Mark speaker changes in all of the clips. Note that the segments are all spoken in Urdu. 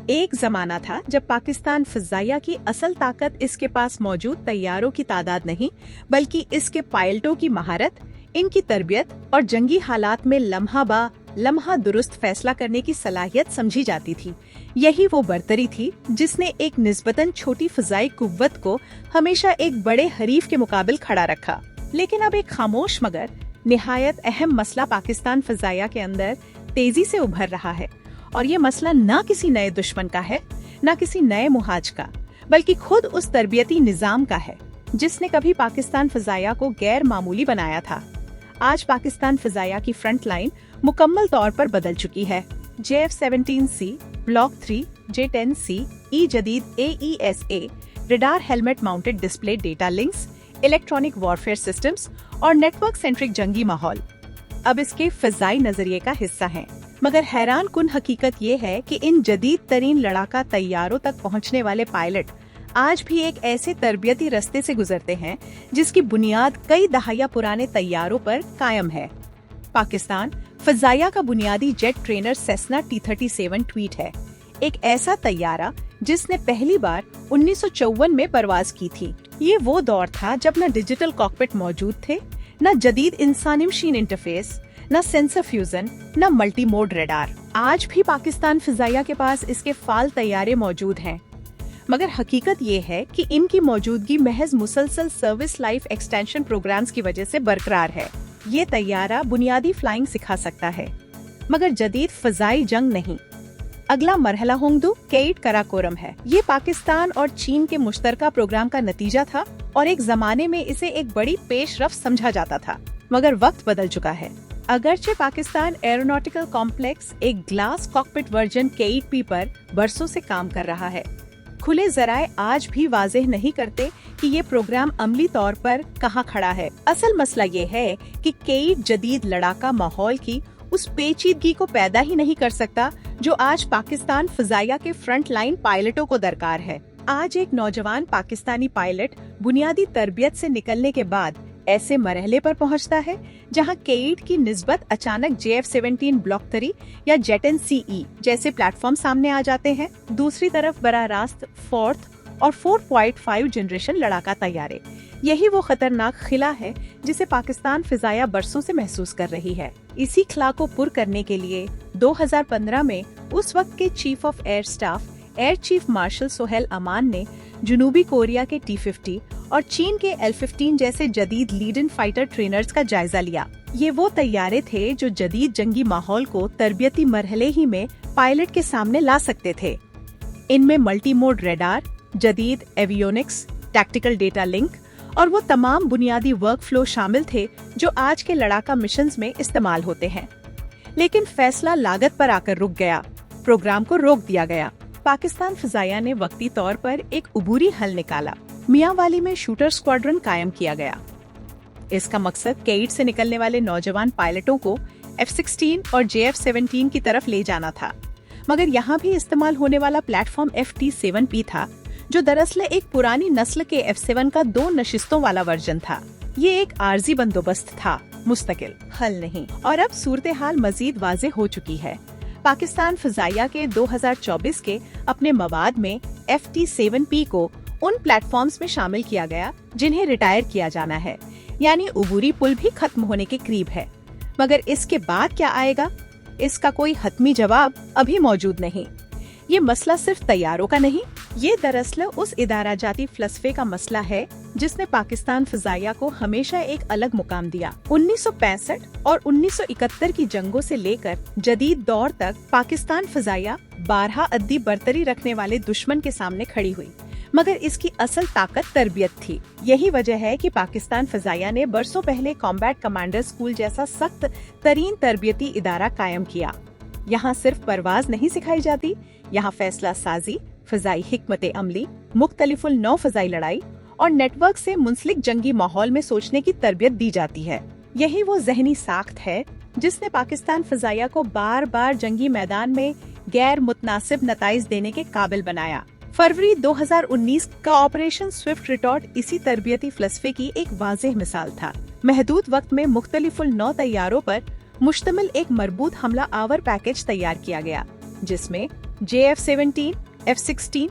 Speaker 1: ایک زمانہ تھا جب پاکستان فضائیہ کی اصل طاقت اس کے پاس موجود طیاروں کی تعداد نہیں بلکہ اس کے پائلٹوں کی مہارت، ان کی تربیت اور جنگی حالات میں لمحہ با لمحہ درست فیصلہ کرنے کی صلاحیت سمجھی جاتی تھی۔ یہی وہ برتری تھی جس نے ایک نسبتاً چھوٹی فضائی قوت کو ہمیشہ ایک بڑے حریف کے مقابل کھڑا رکھا۔ لیکن اب ایک خاموش مگر نہایت اہم مسئلہ پاکستان فضائیہ کے اندر تیزی سے ابھر رہا ہے، اور یہ مسئلہ نہ کسی نئے دشمن کا ہے، نہ کسی نئے محاج کا، بلکہ خود اس تربیتی نظام کا ہے جس نے کبھی پاکستان فضائیہ کو غیر معمولی بنایا تھا۔ آج پاکستان فضائیہ کی فرنٹ لائن مکمل طور پر بدل چکی ہے۔ JF-17C، بلاک 3، J-10C، جدید AESA، radar helmet mounted display data links, electronic warfare systems اور نیٹ ورک سینٹرک جنگی ماحول اب اس کے فضائی نظریے کا حصہ ہیں۔ مگر حیران کن حقیقت یہ ہے کہ ان جدید ترین لڑاکا طیاروں تک پہنچنے والے پائلٹ آج بھی ایک ایسے تربیتی رستے سے گزرتے ہیں جس کی بنیاد کئی دہائیاں پرانے طیاروں پر قائم ہے۔ پاکستان فضائیہ کا بنیادی jet trainer Cessna T-37 tweet ہے، ایک ایسا طیارہ جس نے پہلی بار 1954 میں پرواز کی تھی۔ یہ وہ دور تھا جب نہ ڈیجیٹل کاکپٹ موجود تھے، نہ جدید انسانی مشین انٹرفیس، نہ سینسر فیوزن، نہ ملٹی موڈ ریڈار۔ آج بھی پاکستان فضائیہ کے پاس اس کے فعال طیارے موجود ہیں، مگر حقیقت یہ ہے کہ ان کی موجودگی محض مسلسل سروس لائف ایکسٹینشن پروگرامز کی وجہ سے برقرار ہے۔ یہ طیارہ بنیادی فلائنگ سکھا سکتا ہے، مگر جدید فضائی جنگ نہیں۔ اگلا مرحلہ ہونگدو کیٹ کراکورم ہے۔ یہ پاکستان اور چین کے مشترکہ پروگرام کا نتیجہ تھا اور ایک زمانے میں اسے ایک بڑی پیش رفت سمجھا جاتا تھا، مگر وقت بدل چکا ہے۔ اگرچہ پاکستان ایروناٹیکل کمپلیکس ایک گلاس کاکپٹ ورژن کیٹ پی پر برسوں سے کام کر رہا ہے، کھلے ذرائع آج بھی واضح نہیں کرتے کہ یہ پروگرام عملی طور پر کہاں کھڑا ہے۔ اصل مسئلہ یہ ہے کہ کیٹ جدید لڑاکا ماحول کی اس پیچیدگی کو پیدا ہی نہیں کر سکتا جو آج پاکستان فضائیہ کے فرنٹ لائن پائلٹوں کو درکار ہے۔ آج ایک نوجوان پاکستانی پائلٹ بنیادی تربیت سے نکلنے کے بعد ایسے مرحلے پر پہنچتا ہے جہاں کیٹ کی نسبت اچانک JF-17 بلاک 3 یا J-10CE جیسے پلیٹ فارم سامنے آ جاتے ہیں۔ دوسری طرف براہ راست 4th اور 4.5 جنریشن لڑاکا طیارے، یہی وہ خطرناک خلا ہے جسے پاکستان فضائیہ برسوں سے محسوس کر رہی ہے۔ اسی خلا کو پر کرنے کے لیے 2015 میں اس وقت کے chief of air staff air chief marshal Sohail امان نے جنوبی کوریا کے T-50 اور چین کے L-15 جیسے جدید لیڈن فائٹر ٹرینرز کا جائزہ لیا۔ یہ وہ طیارے تھے جو جدید جنگی ماحول کو تربیتی مرحلے ہی میں پائلٹ کے سامنے لا سکتے تھے۔ ان میں ملٹی موڈ ریڈار، جدید ایویونکس، ٹیکٹیکل ڈیٹا لنک اور وہ تمام بنیادی ورک فلو شامل تھے جو آج کے لڑاکا مشنز میں استعمال ہوتے ہیں۔ لیکن فیصلہ لاگت پر آ کر رک گیا، پروگرام کو روک دیا گیا۔ پاکستان فضائیہ نے وقتی طور پر ایک عبوری حل نکالا، میاں والی میں شوٹر اسکواڈرن قائم کیا گیا۔ اس کا مقصد کیٹ سے نکلنے والے نوجوان پائلٹوں کو F-16 اور JF-17 کی طرف لے جانا تھا، مگر یہاں بھی استعمال ہونے والا پلیٹ فارم FT-7P تھا جو دراصل ایک پرانی نسل کے F-7 کا 2 نشستوں والا ورژن تھا۔ یہ ایک عارضی بندوبست تھا، مستقل حل نہیں، اور اب صورتحال مزید واضح ہو چکی ہے۔ پاکستان فضائیہ کے 2024 کے اپنے مواد میں FT-7P کو ان پلیٹ فارمز میں شامل کیا گیا جنہیں ریٹائر کیا جانا ہے، یعنی عبوری پل بھی ختم ہونے کے قریب ہے۔ مگر اس کے بعد کیا آئے گا، اس کا کوئی حتمی جواب ابھی موجود نہیں۔ یہ مسئلہ صرف طیاروں کا نہیں، یہ دراصل اس ادارہ جاتی فلسفے کا مسئلہ ہے جس نے پاکستان فضائیہ کو ہمیشہ ایک الگ مقام دیا۔ 1965 اور 1971 کی جنگوں سے لے کر جدید دور تک پاکستان فضائیہ بارہا عددی برتری رکھنے والے دشمن کے سامنے کھڑی ہوئی، مگر اس کی اصل طاقت تربیت تھی۔ یہی وجہ ہے کہ پاکستان فضائیہ نے برسوں پہلے کامبیٹ کمانڈر اسکول جیسا سخت ترین تربیتی ادارہ قائم کیا۔ یہاں صرف پرواز نہیں سکھائی جاتی، یہاں فیصلہ سازی، فضائی حکمت عملی، مختلف النوع فضائی لڑائی اور نیٹ ورک سے منسلک جنگی ماحول میں سوچنے کی تربیت دی جاتی ہے۔ یہی وہ ذہنی ساخت ہے جس نے پاکستان فضائیہ کو بار بار جنگی میدان میں غیر متناسب نتائج دینے کے قابل بنایا۔ فروری 2019 کا آپریشن سوئفٹ ریٹارٹ اسی تربیتی فلسفے کی ایک واضح مثال تھا۔ محدود وقت میں مختلف النوع طیاروں پر مشتمل ایک مربوط حملہ آور پیکج تیار کیا گیا، جس میں JF-17, F-16,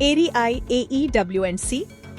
Speaker 1: ARI, AEW&C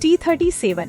Speaker 1: T-37